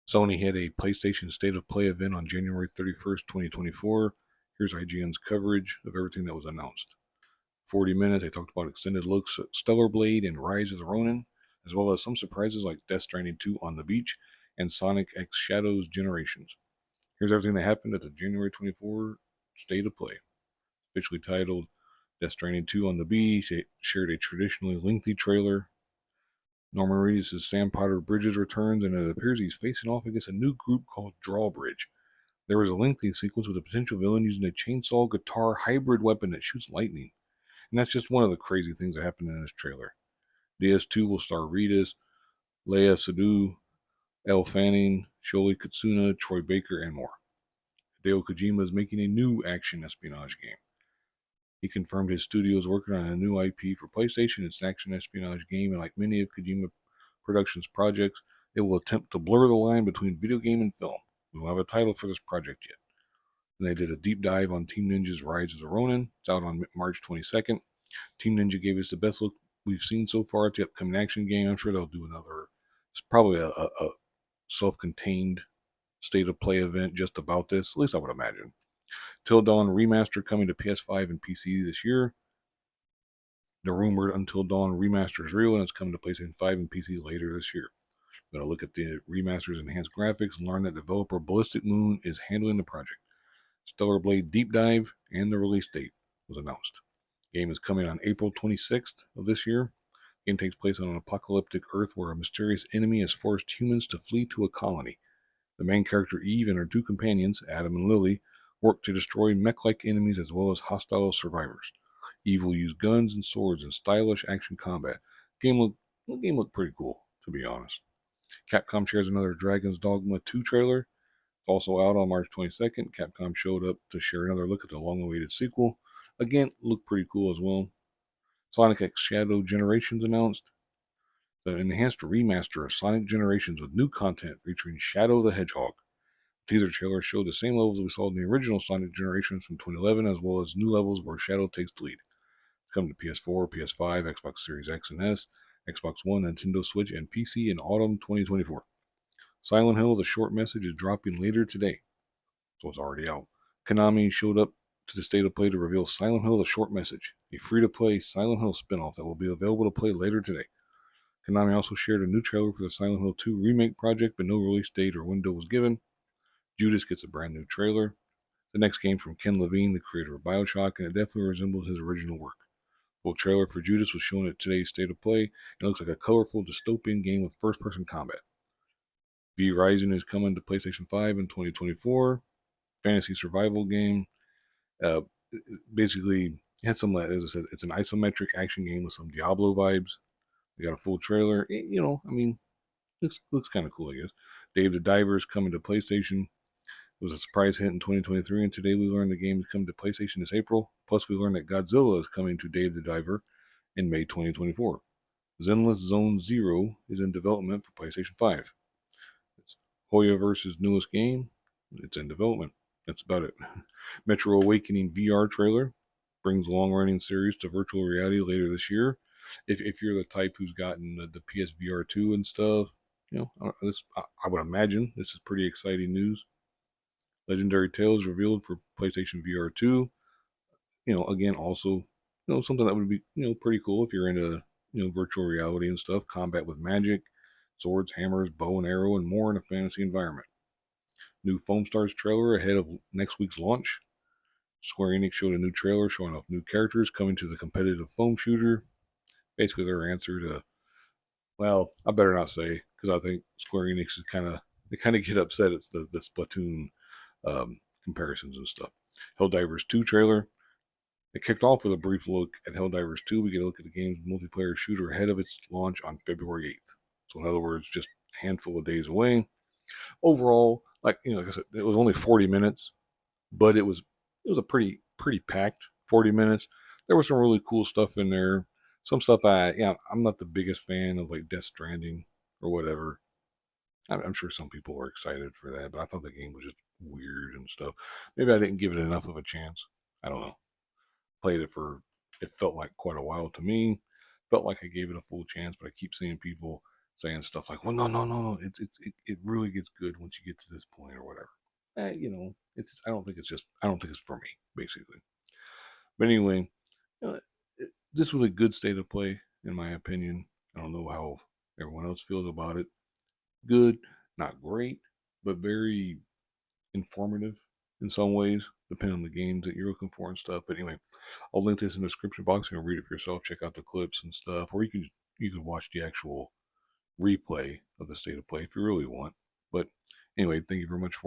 Sony had a PlayStation State of Play event on January 31st, 2024. Here's IGN's coverage of everything that was announced. 40 minutes, they talked about extended looks at Stellar Blade and Rise of the Ronin, as well as some surprises like Death Stranding 2 on the Beach and Sonic X Shadows Generations. Here's everything that happened at the January 24 State of Play. Officially titled Death Stranding 2 on the Beach, it shared a traditionally lengthy trailer. Norman Reedus' Sam Potter Bridges returns, and it appears he's facing off against a new group called Drawbridge. There was a lengthy sequence with a potential villain using a chainsaw guitar hybrid weapon that shoots lightning. And that's just one of the crazy things that happened in this trailer. DS2 will star Reedus, Leia Sadu, Elle Fanning, Sholi Katsuna, Troy Baker, and more. Hideo Kojima is making a new action espionage game. He confirmed his studio is working on a new IP for PlayStation. It's an action espionage game, and like many of Kojima Productions' projects, it will attempt to blur the line between video game and film. We don't have a title for this project yet. And they did a deep dive on Team Ninja's Rise of the Ronin. It's out on March 22nd. Team Ninja gave us the best look we've seen so far at the upcoming action game. I'm sure they'll do another. It's probably a self-contained state of play event just about this. At least I would imagine. Till Dawn Remaster coming to PS5 and PC this year. The rumored Until Dawn Remaster is real, and it's coming to PlayStation 5 and PC later this year. We're going to look at the remaster's enhanced graphics and learn that developer Ballistic Moon is handling the project. Stellar Blade Deep Dive and the release date was announced. The game is coming on April 26th of this year. The game takes place on an apocalyptic Earth where a mysterious enemy has forced humans to flee to a colony. The main character Eve and her two companions, Adam and Lily, work to destroy mech-like enemies as well as hostile survivors. Eve will use guns and swords in stylish action combat. The game looked pretty cool, to be honest. Capcom shares another Dragon's Dogma 2 trailer. It's also out on March 22nd. Capcom showed up to share another look at the long-awaited sequel. Again, looked pretty cool as well. Sonic X Shadow Generations announced. The enhanced remaster of Sonic Generations with new content featuring Shadow the Hedgehog. The teaser trailer showed the same levels we saw in the original Sonic Generations from 2011, as well as new levels where Shadow takes the lead. It's coming to PS4, PS5, Xbox Series X and S, Xbox One, Nintendo Switch, and PC in autumn 2024. Silent Hill, The Short Message, is dropping later today, so it's already out. Konami showed up to the State of Play to reveal Silent Hill, The Short Message, a free-to-play Silent Hill spin-off that will be available to play later today. Konami also shared a new trailer for the Silent Hill 2 remake project, but no release date or window was given. Judas gets a brand new trailer. The next game from Ken Levine, the creator of BioShock, and it definitely resembles his original work. Full trailer for Judas was shown at today's State of Play. It looks like a colorful dystopian game with first-person combat. V Rising is coming to PlayStation 5 in 2024. Fantasy survival game. Basically, it has some, as I said, it's an isometric action game with some Diablo vibes. They got a full trailer. Looks kind of cool, I guess. Dave the Diver is coming to PlayStation. It was a surprise hit in 2023, and today we learned the game is coming to PlayStation this April. Plus, we learned that Godzilla is coming to Dave the Diver in May 2024. Zenless Zone Zero is in development for PlayStation 5. It's Hoyoverse's newest game. It's in development. That's about it. Metro Awakening VR trailer brings long-running series to virtual reality later this year. If you're the type who's gotten the PSVR 2 and stuff, I would imagine this is pretty exciting news. Legendary Tales revealed for PlayStation VR 2. Again, also, something that would be, pretty cool if you're into, virtual reality and stuff. Combat with magic, swords, hammers, bow and arrow, and more in a fantasy environment. New Foam Stars trailer ahead of next week's launch. Square Enix showed a new trailer showing off new characters coming to the competitive foam shooter. Basically, their answer to, well, I better not say, because I think Square Enix is they kind of get upset at the Splatoon comparisons and stuff. Helldivers 2 trailer. It kicked off with a brief look at Helldivers 2. We get a look at the game's multiplayer shooter ahead of its launch on February 8th. So in other words, just a handful of days away. Overall, like I said, it was only 40 minutes, but it was a pretty packed 40 minutes. There was some really cool stuff in there. Some stuff I'm not the biggest fan of, like Death Stranding or whatever. I'm sure some people were excited for that, but I thought the game was just weird and stuff. Maybe I didn't give it enough of a chance. I don't know. Played it felt like quite a while to me. Felt like I gave it a full chance, but I keep seeing people saying stuff like, "Well, no, it really gets good once you get to this point or whatever." I don't think it's for me, basically. But anyway, uh, this was a good state of play in my opinion. I don't know how everyone else feels about it. Good, not great, but very informative in some ways, depending on the games that you're looking for and stuff. But anyway, I'll link this in the description box. You can read it for yourself, check out the clips and stuff, or you can watch the actual replay of the state of play if you really want. But anyway, thank you very much for watching.